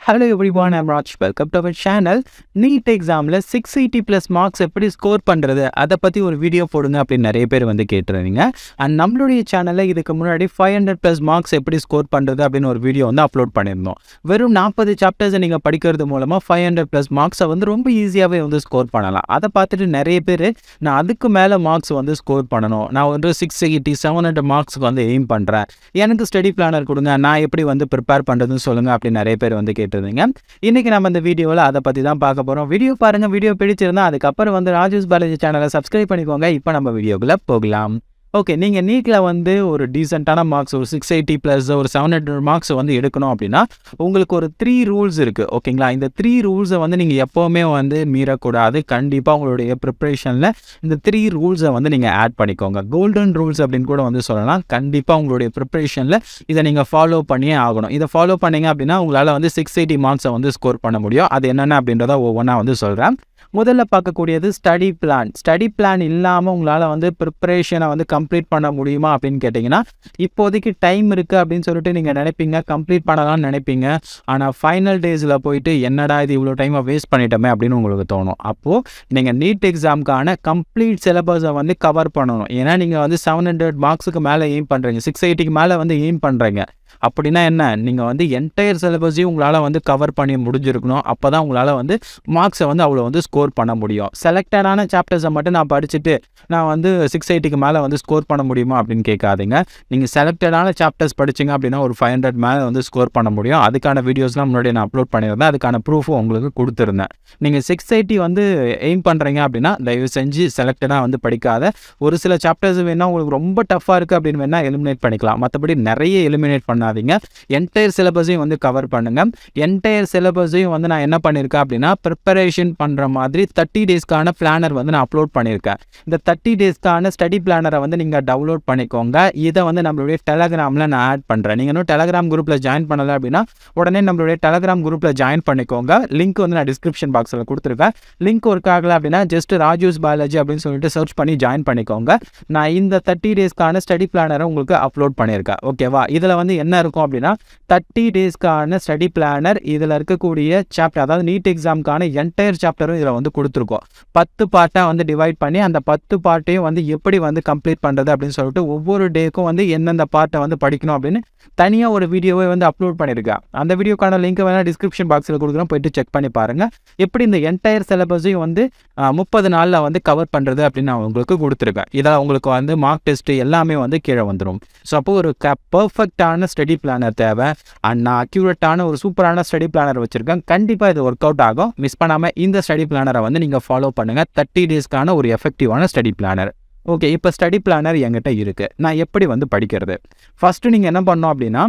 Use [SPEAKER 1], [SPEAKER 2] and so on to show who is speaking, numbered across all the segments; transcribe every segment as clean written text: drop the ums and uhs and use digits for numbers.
[SPEAKER 1] Hello everyone, I'm Raj. Welcome to our channel. NEET examல 680 plus marks எப்படி score பண்றது அதை பத்தி ஒரு வீடியோ போடுங்க அப்படின்னு நிறைய பேர் வந்து கேட்டிருந்தீங்க. அண்ட் நம்மளுடைய சேனல்ல இதுக்கு முன்னாடி 500 plus marks எப்படி ஸ்கோர் பண்றது அப்படின்னு ஒரு வீடியோ வந்து அப்லோட் பண்ணியிருந்தோம். வெறும் 40 சாப்டர்ஸை நீங்க படிக்கிறது மூலமா 500 plus marks வந்து ரொம்ப ஈஸியாவே வந்து ஸ்கோர் பண்ணலாம். அதை பார்த்துட்டு நிறைய பேர் நான் அதுக்கு மேல மார்க்ஸ் வந்து ஸ்கோர் பண்ணணும், நான் வந்து 680 700 மார்க்ஸ்க்கு வந்து எய்ம் பண்றேன், எனக்கு ஸ்டடி பிளானர் கொடுங்க, நான் எப்படி வந்து ப்ரிப்பேர் பண்றதுன்னு சொல்லுங்க அப்படின்னு நிறைய பேர் வந்து கேட்டிருந்தீங்க. இன்னைக்கு நம்ம இந்த வீடியோவில் அதை பற்றி தான் பார்க்க போகிறோம். வீடியோ பாருங்க, வீடியோ பிடிச்சிருந்தா அதுக்கப்புறம் வந்து ராஜூஸ் பாலாஜி சேனலை சப்ஸ்கிரைப் பண்ணிக்கோங்க. இப்போ நம்ம வீடியோக்குள்ளே போகலாம். ஓகே, நீங்கள் நீட்டில் வந்து ஒரு டீசெண்டான மார்க்ஸ் ஒரு 680 ப்ளஸ் ஒரு 700 மார்க்ஸ் வந்து எடுக்கணும் அப்படின்னா உங்களுக்கு ஒரு 3 ரூல்ஸ் இருக்குது. ஓகேங்களா, இந்த 3 ரூல்ஸை வந்து நீங்கள் எப்போவுமே வந்து மீறக்கூடாது. கண்டிப்பாக உங்களுடைய ப்ரிப்ரேஷனில் இந்த 3 ரூல்ஸை வந்து நீங்கள் ஆட் பண்ணிக்கோங்க. கோல்டன் ரூல்ஸ் அப்படின்னு கூட வந்து சொல்லலாம். கண்டிப்பாக உங்களுடைய ப்ரிப்ரேஷனில் இதை நீங்கள் ஃபாலோ பண்ணியே ஆகணும். இதை ஃபாலோ பண்ணிங்க அப்படின்னா உங்களால் வந்து 680 மார்க்ஸை வந்து ஸ்கோர் பண்ண முடியும். அது என்னென்ன அப்படின்றத ஒவ்வொன்றா வந்து சொல்கிறேன். முதல்ல பார்க்கக்கூடியது ஸ்டடி பிளான். ஸ்டடி பிளான் இல்லாமல் உங்களால் வந்து ப்ரிப்ரேஷனை வந்து கம்ப்ளீட் பண்ண முடியுமா அப்படின்னு கேட்டிங்கன்னா, இப்போதைக்கு டைம் இருக்குது அப்படின்னு சொல்லிட்டு நீங்கள் நினைப்பீங்க, கம்ப்ளீட் பண்ணலாம்னு நினைப்பீங்க. ஆனால் ஃபைனல் டேஸில் போயிட்டு என்னடா இது இவ்வளோ டைமை வேஸ்ட் பண்ணிட்டோமே அப்படின்னு உங்களுக்கு தோணும். அப்போது நீங்கள் நீட் எக்ஸாமுக்கான கம்ப்ளீட் சிலபஸை வந்து கவர் பண்ணணும். ஏன்னா நீங்கள் வந்து 700 மார்க்ஸுக்கு மேலே எய்ம் பண்ணுறீங்க, 680க்கு மேலே வந்து எய்ம் பண்ணுறீங்க. அப்படின்னா என்ன, நீங்கள் வந்து என்டையர் சிலபஸையும் உங்களால் வந்து கவர் பண்ணி முடிஞ்சிருக்கணும். அப்போ தான் உங்களால் வந்து மார்க்ஸை வந்து அவ்வளோ வந்து ஸ்கோர் பண்ண முடியும். செலக்டடான சாப்டர்ஸை மட்டும் நான் படிச்சுட்டு நான் வந்து 680க்கு மேலே வந்து ஸ்கோர் பண்ண முடியுமா அப்படின்னு கேட்காதீங்க. நீங்கள் செலக்டடான சாப்டர்ஸ் படிச்சிங்க அப்படின்னா ஒரு 500 மேலே வந்து ஸ்கோர் பண்ண முடியும். அதுக்கான வீடியோஸ்லாம் முன்னாடி நான் அப்லோட் பண்ணியிருந்தேன், அதுக்கான ப்ரூஃபும் உங்களுக்கு கொடுத்துருந்தேன். நீங்கள் 680 வந்து எய்ம் பண்ணுறீங்க அப்படின்னா தயவு செஞ்சு செலக்டடாக வந்து படிக்காத. ஒரு சில சாப்டர்ஸ் வேணால் உங்களுக்கு ரொம்ப டஃப்பாக இருக்குது அப்படின்னு வேணால் எலிமினேட் பண்ணிக்கலாம். மற்றபடி நிறைய எலிமினேட் பண்ணாதீங்க. என்டையர் சிலபஸையும் வந்து கவர் பண்ணுங்க. என்டையர் சிலபஸையும் வந்து நான் என்ன பண்ணியிருக்கேன் அப்படின்னா ப்ரிப்பரேஷன் பண்ணுற மாதிரி 30 டேஸ்க்கான பிளானர் வந்து நான் அப்லோட் பண்ணியிருக்கேன். இந்த 30 டேஸ்க்கான ஸ்டடி பிளானரை வந்து நீங்கள் டவுன்லோட் பண்ணிக்கோங்க. இதை வந்து நம்மளுடைய டெலகிராமில் நான் ஆட் பண்ணுறேன். நீங்கள் இன்னும் டெலகிராம் குரூப்பில் ஜாயின் பண்ணலை அப்படின்னா உடனே நம்மளுடைய டெலகிராம் குரூப்பில் ஜாயின் பண்ணிக்கோங்க. லிங்க் வந்து நான் டிஸ்கிரிப்ஷன் பாக்ஸில் கொடுத்துருக்கேன். லிங்க் ஒர்க் ஆகலை அப்படின்னா ஜஸ்ட் ராஜூஸ் பாலாஜி அப்படின்னு சொல்லிட்டு சர்ச் பண்ணி ஜாயின் பண்ணிக்கோங்க. நான் இந்த 30 டேஸ்க்கான ஸ்டடி பிளானரை உங்களுக்கு அப்லோட் பண்ணியிருக்கேன். ஓகேவா, இதில் வந்து என்ன இருக்கும் அப்படின்னா 30 டேஸ்க்கான ஸ்டடி பிளானர், இதில் இருக்கக்கூடிய சாப்டர், அதாவது நீட் எக்ஸாமுக்கான என்டையர் சாப்டரும் இதில் வந்து கொடுத்துருக்கோம். 10 பார்ட்டாக வந்து டிவைட் பண்ணி அந்த 10 பார்ட்டையும் வந்து எப்படி வந்து கம்ப்ளீட் பண்ணுறது அப்படின்னு சொல்லிட்டு ஒவ்வொரு டேக்கும் வந்து எந்தெந்த பார்ட்டை வந்து படிக்கணும் அப்படின்னு தனியாக ஒரு வீடியோவை வந்து அப்லோட் பண்ணியிருக்கேன். அந்த வீடியோக்கான லிங்க் வேணால் டிஸ்கிரிப்ஷன் பாக்ஸில் கொடுக்குறோம், போயிட்டு செக் பண்ணி பாருங்கள். எப்படி இந்த என்டையர் சிலபஸையும் வந்து 30 நாளில் வந்து கவர் பண்ணுறது அப்படின்னு நான் உங்களுக்கு கொடுத்துருக்கேன். இதில் உங்களுக்கு வந்து மார்க் டெஸ்ட்டு எல்லாமே வந்து கீழே வந்துடும். ஸோ அப்போ ஒரு பர்ஃபெக்டான ஸ்டடி பிளானர் தேவை. அண்ட் நான் அக்யூரேட்டான ஒரு சூப்பரான ஸ்டடி பிளானர் வச்சுருக்கேன். கண்டிப்பாக இது ஒர்க் அவுட் ஆகும். மிஸ் பண்ணாமல் இந்த ஸ்டடி பிளானரை வந்து நீங்கள் ஃபாலோ பண்ணுங்கள். 30 டேஸ்க்கான ஒரு எஃபெக்டிவான ஸ்டடி பிளானர். ஓகே, இப்போ ஸ்டடி பிளானர் என்கிட்ட இருக்குது. நான் எப்படி வந்து படிக்கிறது? ஃபஸ்ட்டு நீங்கள் என்ன பண்ணணும் அப்படின்னா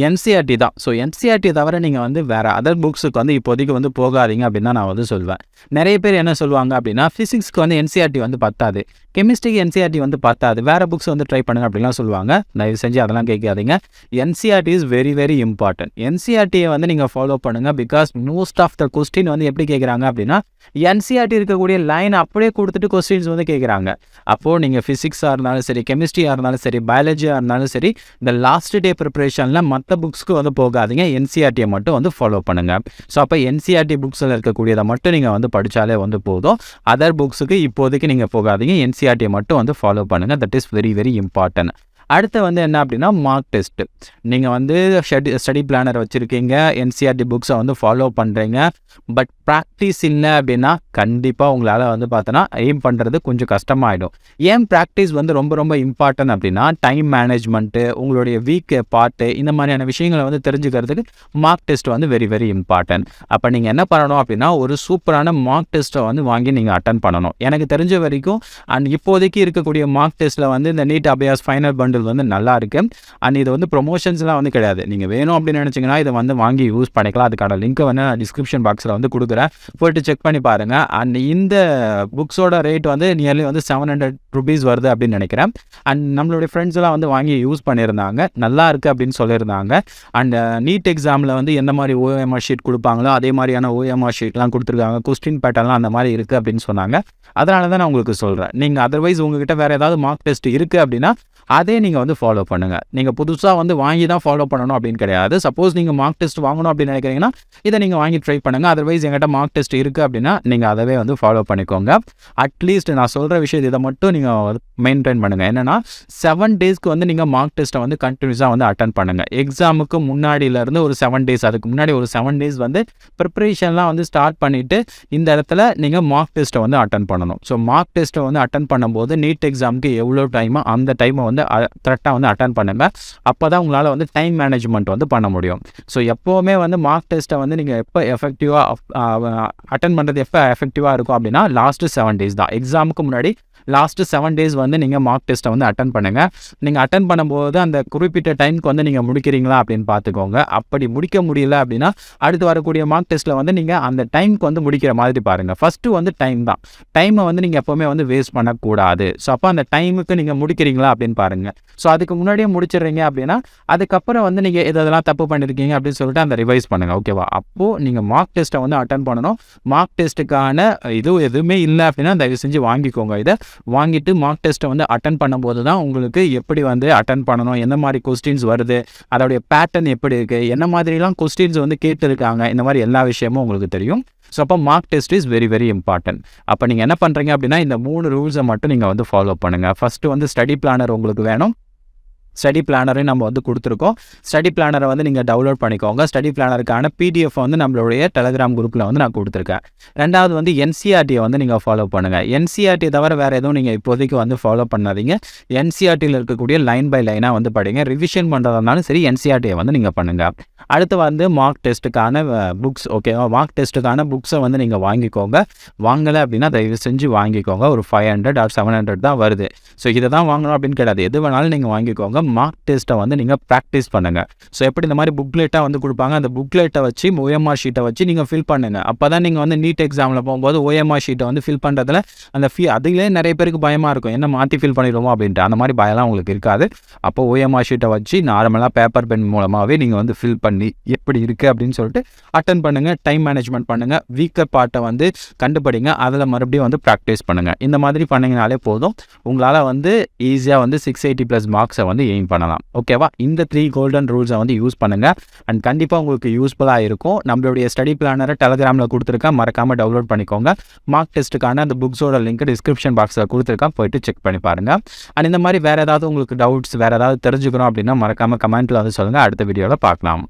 [SPEAKER 1] என்சிஆர்டி தான். ஸோ என்சிஆர்டி தவிர நீங்கள் வந்து வேறு அதர் புக்ஸுக்கு வந்து இப்போதைக்கு வந்து போகாதீங்க அப்படின்னு தான் நான் வந்து சொல்வேன். நிறைய பேர் என்ன சொல்லுவாங்க அப்படின்னா ஃபிசிக்ஸ்க்கு வந்து என்சிஆர்டி வந்து பத்தாது, கெமிஸ்ட்ரிக்கு என்சிஆர்டி வந்து பத்தாது, வேறு புக்ஸ் வந்து ட்ரை பண்ணுங்க அப்படின்லாம் சொல்லுவாங்க. தயவு செஞ்சு அதெல்லாம் கேட்காதீங்க. NCERT is very very important. என்சிஆர்டியை வந்து நீங்கள் ஃபாலோ பண்ணுங்கள். Because most of the question வந்து எப்படி கேட்குறாங்க அப்படின்னா என்சிஆர்டி இருக்கக்கூடிய லைன் அப்படியே கொடுத்துட்டு கொஸ்டின்ஸ் வந்து கேட்குறாங்க. அப்போது நீங்கள் ஃபிசிக்ஸாக இருந்தாலும் சரி, கெமிஸ்ட்ரியாக இருந்தாலும் சரி, பயாலஜியாக இருந்தாலும் சரி, இந்த லாஸ்ட் டே ப்ரிப்பரேஷனில் மற்ற புக்ஸ்க்கு வந்து போகாதீங்க. என்சிஆர்டியை மட்டும் வந்து ஃபாலோ பண்ணுங்கள். ஸோ அப்போ என்சிஆர்டி புக்ஸில் இருக்கக்கூடியதை மட்டும் நீங்கள் வந்து படித்தாலே வந்து போதும். அதர் புக்ஸுக்கு இப்போதைக்கு நீங்கள் போகாதீங்க. என்சிஆர்டியை மட்டும் வந்து ஃபாலோ பண்ணுங்கள். That is very very important. அடுத்து வந்து என்ன அப்படின்னா மார்க் டெஸ்ட்டு. நீங்கள் வந்து ஸ்டடி பிளானர் வச்சுருக்கீங்க, என்சிஆர்டி புக்ஸை வந்து ஃபாலோ பண்ணுறீங்க, பட் ப்ராக்டிஸ் இல்லை அப்படின்னா கண்டிப்பாக உங்களால் வந்து பார்த்தோன்னா எய்ம் பண்ணுறது கொஞ்சம் கஷ்டமாயிடும். ஏன் ப்ராக்டிஸ் வந்து ரொம்ப ரொம்ப இம்பார்ட்டன்ட் அப்படின்னா டைம் மேனேஜ்மெண்ட்டு, உங்களுடைய வீக் பார்ட்டு, இந்த மாதிரியான விஷயங்களை வந்து தெரிஞ்சுக்கிறதுக்கு மார்க் டெஸ்ட் வந்து வெரி வெரி இம்பார்ட்டன்ட். அப்போ நீங்கள் என்ன பண்ணணும் அப்படின்னா ஒரு சூப்பரான மார்க் டெஸ்ட்டை வந்து வாங்கி நீங்கள் அட்டன் பண்ணணும். எனக்கு தெரிஞ்ச வரைக்கும் அண்ட் இப்போதைக்கு இருக்கக்கூடிய மார்க் டெஸ்ட்டில் வந்து இந்த நீட் அபியாஸ் ஃபைனல் பண்டில் வந்து நல்லா இருக்கு. அண்ட் இது வந்து ப்ரொமோஷன்ஸ்லாம் வந்து கிடையாது. நீங்கள் வேணும் அப்படின்னு நினச்சிங்கன்னா இதை வந்து வாங்கி யூஸ் பண்ணிக்கலாம். அதுக்கான லிங்க்கை வந்து நான் டிஸ்கிரிப்ஷன் பாக்ஸில் வந்து கொடுக்குறேன், போய்ட்டு செக் பண்ணி பாருங்கள். அண்ட் இந்த புக்ஸோட ரேட் வந்து நியர்லி வந்து 700 ருபீஸ் வருது அப்படின்னு நினைக்கிறேன். அண்ட் நம்மளுடைய ஃப்ரெண்ட்ஸ்லாம் வந்து வாங்கி யூஸ் பண்ணியிருந்தாங்க, நல்லா இருக்குது அப்படின்னு சொல்லியிருந்தாங்க. அண்ட் நீட் எக்ஸாமில் வந்து எந்த மாதிரி ஓஎம்ஆர் ஷீட் கொடுப்பாங்களோ அதே மாதிரியான ஓஎம்ஆர் ஷீட்லாம் கொடுத்துருக்காங்க, கொஸ்டின் பேட்டர்லாம் அந்த மாதிரி இருக்குது அப்படின்னு சொன்னாங்க. அதனால தான் நான் உங்களுக்கு சொல்கிறேன். நீங்கள் அதர்வைஸ் உங்ககிட்ட வேறு ஏதாவது மார்க் டெஸ்ட் இருக்குது அப்படின்னா அதே நீங்கள் வந்து ஃபாலோ பண்ணுங்கள். நீங்கள் புதுசாக வந்து வாங்கி தான் ஃபாலோ பண்ணணும் அப்படின்னு கிடையாது. சப்போஸ் நீங்கள் மார்க் டெஸ்ட் வாங்கணும் அப்படின்னு நினைக்கிறீங்கன்னா இதை நீங்கள் வாங்கி ட்ரை பண்ணுங்கள். அதர்வைஸ் எங்கிட்ட மார்க் டெஸ்ட் இருக்குது அப்படின்னா நீங்கள் அதவே வந்து ஃபாலோ பண்ணிக்கோங்க. அட்லீஸ்ட் நான் சொல்கிற விஷயத்தை இதை மட்டும் நீங்கள் மெயின்டைன் பண்ணுங்கள். என்னென்னா 7 டேஸ்க்கு வந்து நீங்கள் மார்க் டெஸ்ட்டை வந்து கண்டினியூஸாக வந்து அட்டன் பண்ணுங்கள். எக்ஸாமுக்கு முன்னாடியிலேருந்து ஒரு 7 டேஸ், அதுக்கு முன்னாடி ஒரு 7 டேஸ் வந்து ப்ரிப்பரேஷன்லாம் வந்து ஸ்டார்ட் பண்ணிவிட்டு இந்த இடத்துல நீங்கள் மார்க் டெஸ்ட்டை வந்து அட்டன் பண்ணணும். ஸோ மார்க் டெஸ்ட்டை வந்து அட்டன் பண்ணும்போது நீட் எக்ஸாமுக்கு எவ்வளோ டைமோ அந்த டைமை வந்து கரெக்டாக வந்து அட்டன் பண்ணுங்கள். அப்போ தான் உங்களால் வந்து டைம் மேனேஜ்மெண்ட் வந்து பண்ண முடியும். ஸோ எப்போவுமே வந்து மார்க் டெஸ்ட்டை வந்து நீங்கள் எப்போ எஃபெக்டிவாக அட்டன் பண்ணுறது எப்போ எஃபெக்டிவாக இருக்கும் அப்படின்னா லாஸ்ட்டு 7 டேஸ் தான். எக்ஸாமுக்கு முன்னாடி லாஸ்ட்டு 7 டேஸ் வந்து நீங்கள் மார்க் டெஸ்ட்டை வந்து அட்டன் பண்ணுங்கள். நீங்கள் அட்டன் பண்ணும்போது அந்த குறிப்பிட்ட டைமுக்கு வந்து நீங்கள் முடிக்கிறீங்களா அப்படின்னு பார்த்துக்கோங்க. அப்படி முடிக்க முடியல அப்படின்னா அடுத்து வரக்கூடிய மார்க் டெஸ்ட்டில் வந்து நீங்கள் அந்த டைமுக்கு வந்து முடிக்கிற மாதிரி பாருங்கள். ஃபஸ்ட்டு வந்து டைம் தான். டைமை வந்து நீங்கள் எப்போவுமே வந்து வேஸ்ட் பண்ணக்கூடாது. ஸோ அப்போ அந்த டைமுக்கு நீங்கள் முடிக்கிறீங்களா அப்படின்னு பாருங்கள். ஸோ அதுக்கு முன்னாடியே முடிச்சிடுறீங்க அப்படின்னா அதுக்கப்புறம் வந்து நீங்கள் இதெல்லாம் தப்பு பண்ணியிருக்கீங்க அப்படின்னு சொல்லிட்டு அந்த ரிவைஸ் பண்ணுங்கள். ஓகேவா? அப்போது நீங்கள் மார்க் டெஸ்ட்டை வந்து அட்டன் பண்ணணும். மார்க் டெஸ்ட்டுக்கான எதுவுமே இல்லை அப்படின்னா தயவு செஞ்சு வாங்கிக்கோங்க. இதை வாங்கிட்டு மார்க் டெஸ்ட்டை வந்து அட்டன் பண்ணும்போது தான் உங்களுக்கு எப்படி வந்து அட்டன் பண்ணணும், என்ன மாதிரி கொஸ்டின்ஸ் வருது, அதோடைய பேட்டர்ன் எப்படி இருக்குது, என்ன மாதிரிலாம் கொஸ்டின்ஸ் வந்து கேட்டுருக்காங்க, இந்த மாதிரி எல்லா விஷயமும் உங்களுக்கு தெரியும். ஸோ அப்போ mark test is very very important. அப்போ நீங்கள் என்ன பண்ணுறீங்க அப்படின்னா இந்த 3 ரூல்ஸை மட்டும் நீங்கள் வந்து ஃபாலோ பண்ணுங்கள். ஃபஸ்ட்டு வந்து ஸ்டடி பிளானர் உங்களுக்கு வேணும். ஸ்டடி பிளானரையும் நம்ம வந்து கொடுத்துருக்கோம். ஸ்டடி பிளானரை வந்து நீங்கள் டவுன்லோட் பண்ணிக்கோங்க. ஸ்டடி பிளானருக்கான பிடிஎஃப் வந்து நம்மளுடைய டெலகிராம் குரூப்பில் வந்து நான் கொடுத்துருக்கேன். ரெண்டாவது வந்து என்சிஆர்டியை வந்து நீங்கள் ஃபாலோ பண்ணுங்கள். என்சிஆர்டி தவிர வேறு எதுவும் நீங்கள் இப்போதைக்கு வந்து ஃபாலோ பண்ணாதீங்க. என்சிஆர்டியில் இருக்கக்கூடிய லைன் பை லைனாக வந்து படிங்க. ரிவிஷன் பண்ணுறதுனாலும் சரி என்சிஆர்டியை வந்து நீங்கள் பண்ணுங்கள். அடுத்து வந்து மார்க் டெஸ்ட்டுக்கான புக்ஸ், ஓகேவா? மார்க் டெஸ்ட்டுக்கான புக்ஸை வந்து நீங்கள் வாங்கிக்கோங்க. வாங்கலை அப்படின்னா தயவு செஞ்சு வாங்கிக்கோங்க. ஒரு 500 or 700 தான் வருது. ஸோ இதை தான் வாங்கணும் அப்படின்னு கிடையாது. எது வேணாலும் நீங்கள் வாங்கிக்கோங்க. மார்க் டெஸ்ட்டை வந்து நீங்கள் ப்ராக்டிஸ் பண்ணுங்கள். ஸோ எப்படி இந்த மாதிரி புக்லெட்டாக வந்து கொடுப்பாங்க, அந்த புக்லெட்டை வச்சு OMR ஷீட்டை வச்சு நீங்கள் ஃபில் பண்ணுங்கள். அப்போ தான் நீங்கள் வந்து நீட் எக்ஸாமில் போகும்போது OMR ஷீட்டை வந்து ஃபில் பண்ணுறதுல அந்த அதிலே நிறைய பேருக்கு பயமாக இருக்கும். என்ன மாற்றி ஃபில் பண்ணிடுவோம் அப்படின்ட்டு. அந்த மாதிரி பயம்லாம் உங்களுக்கு இருக்காது. அப்போ OMR ஷீட்டை வச்சு நார்மலாக பேப்பர் பென் மூலமாகவே நீங்கள் வந்து ஃபில் பண்ணி எப்படி இருக்குது அப்படின்னு சொல்லிட்டு அட்டன் பண்ணுங்கள். டைம் மேனேஜ்மெண்ட் பண்ணுங்கள். வீக்கர் பார்ட்டை வந்து கண்டுபிடிங்க. அதில் மறுபடியும் வந்து ப்ராக்டிஸ் பண்ணுங்கள். இந்த மாதிரி பண்ணிங்கனாலே போதும். உங்களால் வந்து ஈஸியாக வந்து 680+ மார்க்ஸை வந்து எய்ம் பண்ணலாம். ஓகேவா? இந்த 3 கோல்டன் ரூல்ஸை வந்து யூஸ் பண்ணுங்கள். அண்ட் கண்டிப்பாக உங்களுக்கு யூஸ்ஃபுல்லாக இருக்கும். நம்மளுடைய ஸ்டடி பிளானரை டெலகிராமில் கொடுத்துருக்கேன். மறக்காமல் டவுன்லோட் பண்ணிக்கோங்க. மார்க் டெஸ்ட்டுக்கான அந்த புக்ஸோட லிங்க் டிஸ்கிரிப்ஷன் பாக்ஸில் கொடுத்துருக்கேன். போய்ட்டு செக் பண்ணி பாருங்கள். அண்ட் இந்த மாதிரி வேறு ஏதாவது உங்களுக்கு டவுட்ஸ், வேறு ஏதாவது தெரிஞ்சுக்கணும் அப்படின்னா மறக்காமல் கமெண்ட்டில் வந்து சொல்லுங்கள். அடுத்த வீடியோவில் பார்க்கலாம்.